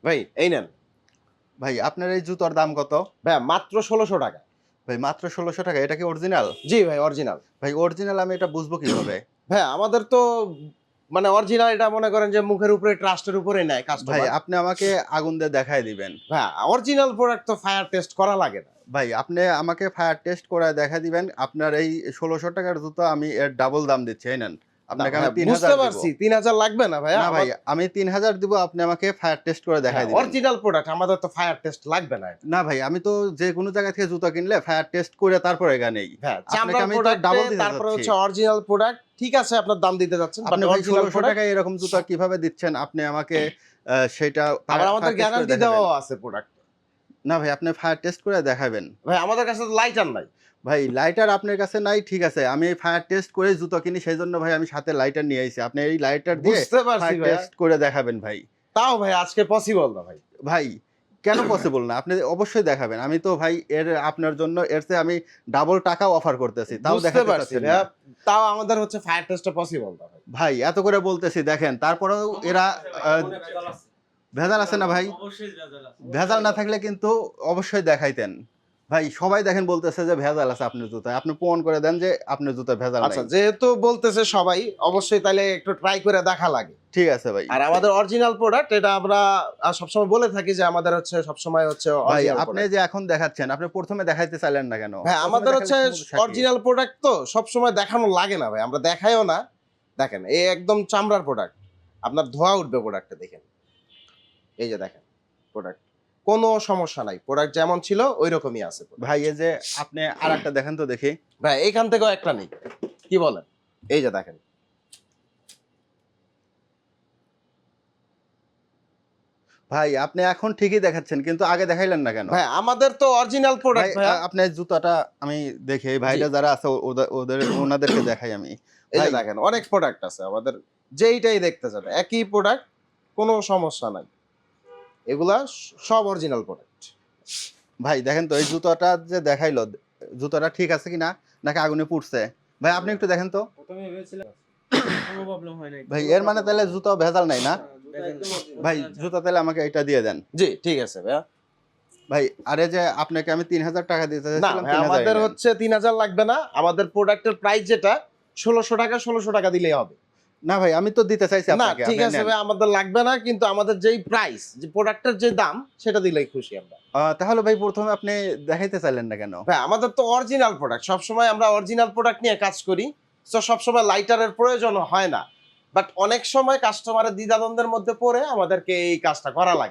ভাই এই নেন। ভাই আপনার এই জুতোর দাম কত? ভাই মাত্র ১৬০০ টাকা। ভাই মাত্র ১৬০০ টাকা। এটা কি অরিজিনাল? জি ভাই অরিজিনাল। ভাই অরিজিনাল আমি এটা বুঝবো কিভাবে? ভাই আমাদের তো মানে অরিজিনাল এটা মনে করেন যে মুখের উপরে ট্রাস্টের উপরে নেয় ভাই কাস্টমার। আপনি আমাকে আগুন দিয়ে দেখায় দিবেন। ভাই অরিজিনাল প্রোডাক্ট তো ফায়ার টেস্ট করা লাগে না। ভাই আপনি আমাকে ফায়ার টেস্ট করে দেখা দিবেন। আপনার এই ১৬০০ টাকার জুতো আমি এর ডাবল দাম দিচ্ছি। এই নেন। না আপনাকে ভাই আমি ৩০০০ বুঝতে দিব। পারছি ৩০০০ লাগবে না ভাইয়া। না ভাই আমি ৩০০০ দিব, আপনি আমাকে ফায়ার টেস্ট করে দেখায় দিবেন। অরিজিনাল প্রোডাক্ট আমাদের তো ফায়ার টেস্ট লাগবে না। না ভাই আমি তো যে কোনো জায়গা থেকে জুতো কিনলে ফায়ার টেস্ট করে তারপরে নেই। হ্যাঁ আপনাকে চামড়ার আমি তো প্রোডাক্ট ডাবল দিতে তারপরে চাচ্ছি। হচ্ছে অরিজিনাল প্রোডাক্ট ঠিক আছে আপনার দাম দিতে যাচ্ছেন বাট আপনি ভাই অরিজিনাল ১৬০০ প্রোডাক্ট টাকায় এরকম জুতো কিভাবে দিচ্ছেন? আপনি আমাকে সেটা আবার আমাদের ফায়ার টেস্ট করে গ্যারান্টি দেখাবেন। দেওয়াও আছে প্রোডাক্ট। না ভাই আপনি ফায়ার টেস্ট করে দেখাবেন। ভাই আমাদের কাছে তো লাইটার নাই। ভাই লাইটার আপনার কাছে নাই ঠিক আছে। আমি ফায়ার টেস্ট করে জুতো কিনি সেইজন্য ভাই আমি সাথে লাইটার নিয়ে আইছি। আপনি এই লাইটার দিয়ে বুঝতে পারছি ফায়ার ভাইয়া। টেস্ট করে দেখাবেন ভাই। তাও ভাই আজকে পসিবল না ভাই। ভাই কেন পসিবল না? আপনি অবশ্যই দেখাবেন। আমি তো ভাই আপনার জন্য এর চেয়ে আমি ডাবল টাকাও অফার করতেছি। তাও বুঝতে দেখাতে পারছি চাচ্ছেন না। ভাইয়া। তাও আমাদের হচ্ছে ফায়ার টেস্টটা পসিবল না ভাই। ভাই এত করে বলতেছি দেখেন তারপরেও এরা ভেজাল আছে না ভাই? ভেজাল না থাকলে কিন্তু অবশ্যই দেখাইতেন। ভাই সবাই দেখেন বলতেছে যে ভেজাল আছে আপনার জুতায়। আপনি প্রমাণ করে দেন যে আপনার জুতায় ভেজাল নাই। আচ্ছা যেহেতু বলতেছে সবাই অবশ্যই তাহলে একটু ট্রাই করে দেখা লাগে। ঠিক আছে ভাই। আর আমাদের অরিজিনাল প্রোডাক্ট এটা আমরা সবসময় বলে থাকি যে আমাদের হচ্ছে সবসময় হচ্ছে ভাই অরিজিনাল আপনি প্রোডাক্ট। যে এখন দেখাচ্ছেন আপনি প্রথমে দেখাইতে চাইলেন না কেন? হ্যাঁ প্রথমে আমাদের দেখালে হচ্ছে সমস্যা কি? অরিজিনাল প্রোডাক্ট তো সবসময় দেখানো লাগে না ভাই, আমরা দেখাইও না। দেখেন এই একদম চামড়ার প্রোডাক্ট, আপনার ধোয়া উঠবে প্রোডাক্টটা দেখেন। এই যে দেখেন প্রোডাক্ট কোনো সমস্যা নাই, প্রোডাক্ট যেমন ছিল ওই রকমই আছে product। ভাই এই যে আপনি আরেকটা দেখেন তো দেখি। ভাই এইখান থেকেও একটা নেই, কি বলেন? এই যে দেখেন ভাই আপনি এখন ঠিকই দেখাচ্ছেন কিন্তু আগে দেখাইলেন না কেন? ভাই আমাদের তো অরিজিনাল ভাই প্রোডাক্ট ভাই। আপনার জুতাটা আমি দেখি এই ভাইরা যারা আছে ওদের ওনাদেরকে দেখাই আমি। এই যে ভাই দেখেন অনেক প্রোডাক্ট আছে আমাদের, যেইটাই দেখতে চান একই প্রোডাক্ট, কোনো সমস্যা নাই, এগুলা সব অরিজিনাল প্রোডাক্ট। ভাই দেখেন তো এই জুতাটা যে দেখাইলো জুতাটা ঠিক আছে কিনা নাকি আগুনে পুড়ছে? ভাই আপনি একটু দেখেন তো। প্রথমে ভেবেছিলাম কোনো প্রবলেম হয় নাই। ভাই এর মানে তাহলে জুতা ভেজাল নাই না? ভাই জুতা তাহলে আমাকে এটা দিয়ে দেন। জি ঠিক আছে ভাইয়া। ভাই আরে যে আপনাকে আমি ৩০০০ টাকা দিতে না চাইছিলাম ভাই ৩০০০ আমাদের নেন। হচ্ছে ৩০০০ লাগবে না, আমাদের প্রোডাক্টের প্রাইস যেটা ১৬০০ টাকা দিলেই হবে। না ভাই আমি তো দিতে চাইছি না আপনাকে। ঠিক আপনি আছে নেন। ভাই আমাদের লাগবে না, কিন্তু আমাদের যেই প্রাইস যে প্রোডাক্টের যে দাম সেটা দিলেই খুশি আমরা। তাহলে ভাই প্রথমে আপনি দেখাইতে চাইলেন না কেন? ভাই আমাদের তো অরিজিনাল প্রোডাক্ট, সবসময় আমরা অরিজিনাল প্রোডাক্ট নিয়ে কাজ করি, তো সবসময় লাইটারের প্রয়োজন হয় না, বাট অনেক সময় কাস্টমারের দ্বিধাদ্বন্দ্বের মধ্যে পড়ে আমাদেরকে এই কাজটা করা লাগে।